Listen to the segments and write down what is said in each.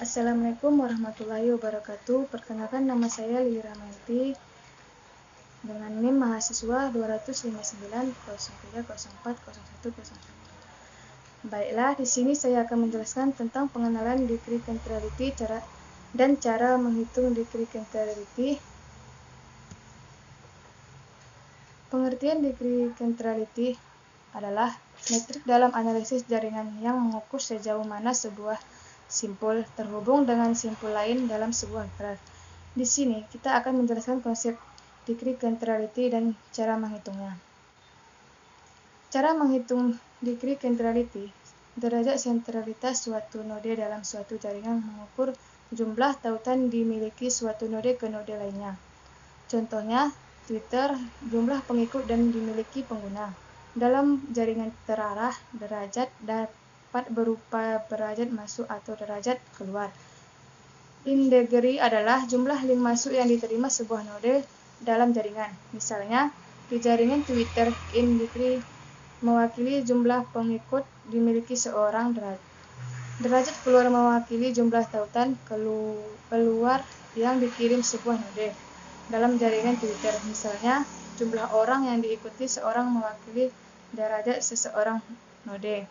Assalamualaikum warahmatullahi wabarakatuh. Perkenalkan, nama saya Lili Rahmanti dengan NIM mahasiswa 259 03 04 01 01. Baiklah, di sini saya akan menjelaskan tentang pengenalan degree centrality dan cara menghitung degree centrality. Pengertian degree centrality adalah metrik dalam analisis jaringan yang mengukur sejauh mana sebuah simpul terhubung dengan simpul lain dalam sebuah graf. Di sini kita akan menjelaskan konsep degree centrality dan cara menghitungnya. Cara menghitung degree centrality: derajat sentralitas suatu node dalam suatu jaringan mengukur jumlah tautan dimiliki suatu node ke node lainnya. Contohnya, Twitter, jumlah pengikut dan dimiliki pengguna. Dalam jaringan terarah, derajat dapat berupa derajat masuk atau derajat keluar. Degree adalah jumlah link masuk yang diterima sebuah node dalam jaringan. Misalnya, di jaringan Twitter, degree mewakili jumlah pengikut dimiliki seorang, derajat keluar mewakili jumlah tautan keluar yang dikirim sebuah node dalam jaringan Twitter. Misalnya, jumlah orang yang diikuti seorang mewakili derajat seseorang node.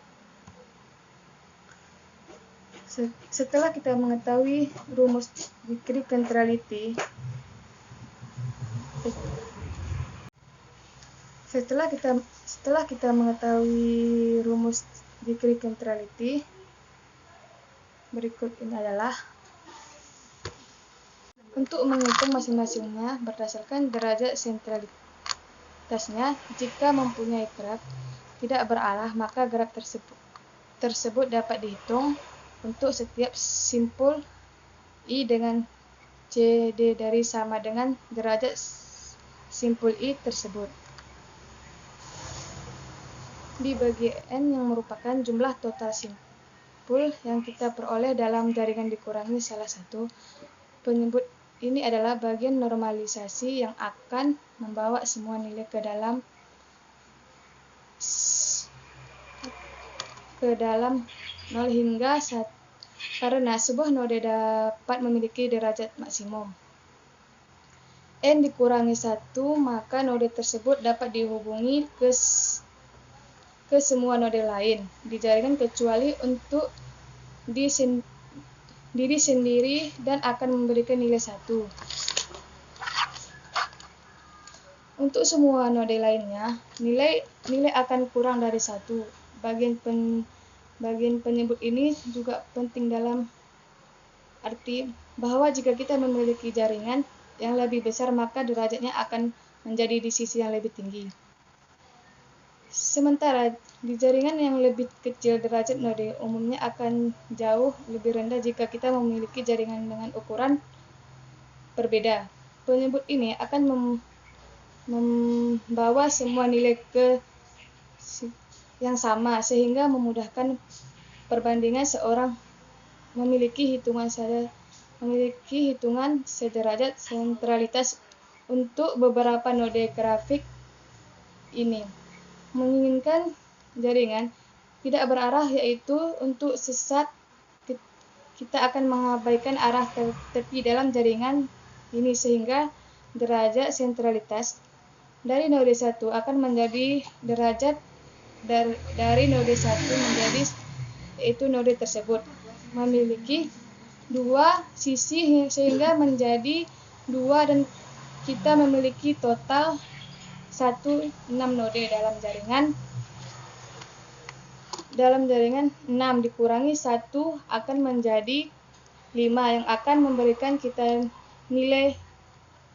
Setelah kita mengetahui rumus degree centrality, berikut ini adalah untuk menghitung masing-masingnya berdasarkan derajat sentralitasnya. Jika mempunyai graf tidak berarah, maka graf tersebut dapat dihitung untuk setiap simpul I dengan CD dari sama dengan derajat simpul I tersebut dibagi N yang merupakan jumlah total simpul yang kita peroleh dalam jaringan dikurangi salah satu. Penyebut ini adalah bagian normalisasi yang akan membawa semua nilai ke dalam 0 hingga 1 karena sebuah node dapat memiliki derajat maksimum N dikurangi 1, maka node tersebut dapat dihubungi ke semua node lain di jaringan kecuali untuk diri sendiri dan akan memberikan nilai 1. Untuk semua node lainnya, nilai akan kurang dari 1. Bagian penyebut ini juga penting dalam arti bahwa jika kita memiliki jaringan yang lebih besar, maka derajatnya akan menjadi di sisi yang lebih tinggi. Sementara di jaringan yang lebih kecil, derajat node umumnya akan jauh lebih rendah jika kita memiliki jaringan dengan ukuran berbeda. Penyebut ini akan membawa semua nilai ke yang sama sehingga memudahkan perbandingan seorang memiliki hitungan sederajat sentralitas untuk beberapa node grafik ini. Menginginkan jaringan tidak berarah, yaitu untuk sesat, kita akan mengabaikan arah tepi dalam jaringan ini sehingga derajat sentralitas dari node 1 akan menjadi derajat dari node 1 menjadi yaitu node tersebut memiliki dua sisi sehingga menjadi 2 dan kita memiliki total 6 node dalam jaringan 6 dikurangi 1 akan menjadi 5 yang akan memberikan kita nilai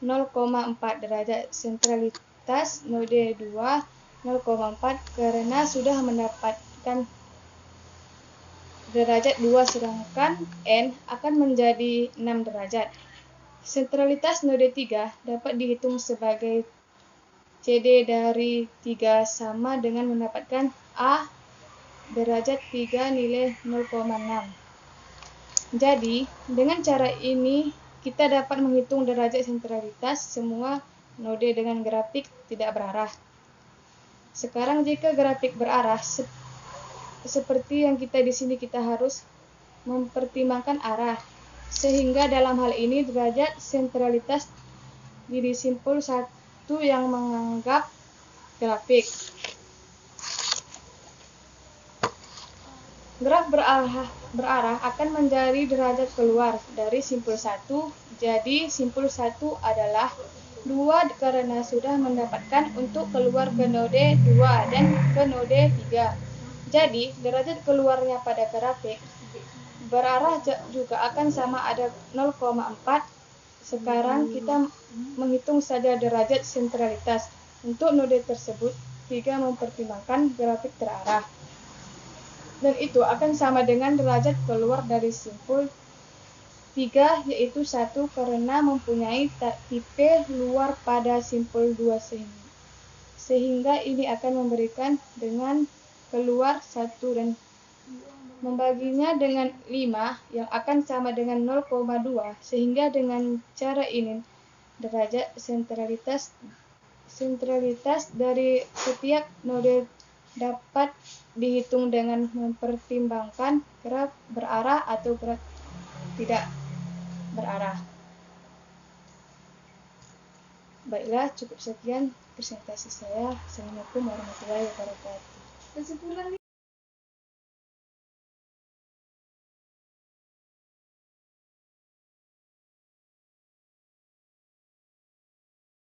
0,4 derajat sentralitas node 2 0,4 karena sudah mendapatkan derajat 2, sedangkan N akan menjadi 6 derajat. Sentralitas node 3 dapat dihitung sebagai CD dari 3 sama dengan mendapatkan A derajat 3 nilai 0,6. Jadi, dengan cara ini kita dapat menghitung derajat sentralitas semua node dengan grafik tidak berarah. Sekarang jika grafik berarah seperti yang kita di sini, kita harus mempertimbangkan arah. Sehingga dalam hal ini derajat sentralitas di simpul 1 yang menganggap grafik. Graf berarah akan menjadi derajat keluar dari simpul 1. Jadi simpul 1 adalah 2 karena sudah mendapatkan untuk keluar ke node 2 dan ke node 3. Jadi derajat keluarnya pada grafik berarah juga akan sama, ada 0,4. Sekarang kita menghitung saja derajat sentralitas. Untuk node tersebut 3 mempertimbangkan grafik terarah. Dan itu akan sama dengan derajat keluar dari simpul 3, yaitu 1 karena mempunyai tipe luar pada simpul 2 sehingga ini akan memberikan dengan keluar 1 dan membaginya dengan 5 yang akan sama dengan 0,2, sehingga dengan cara ini derajat sentralitas dari setiap node dapat dihitung dengan mempertimbangkan graf berarah atau graf tidak berarah. Baiklah, cukup sekian presentasi saya. Assalamualaikum warahmatullahi wabarakatuh.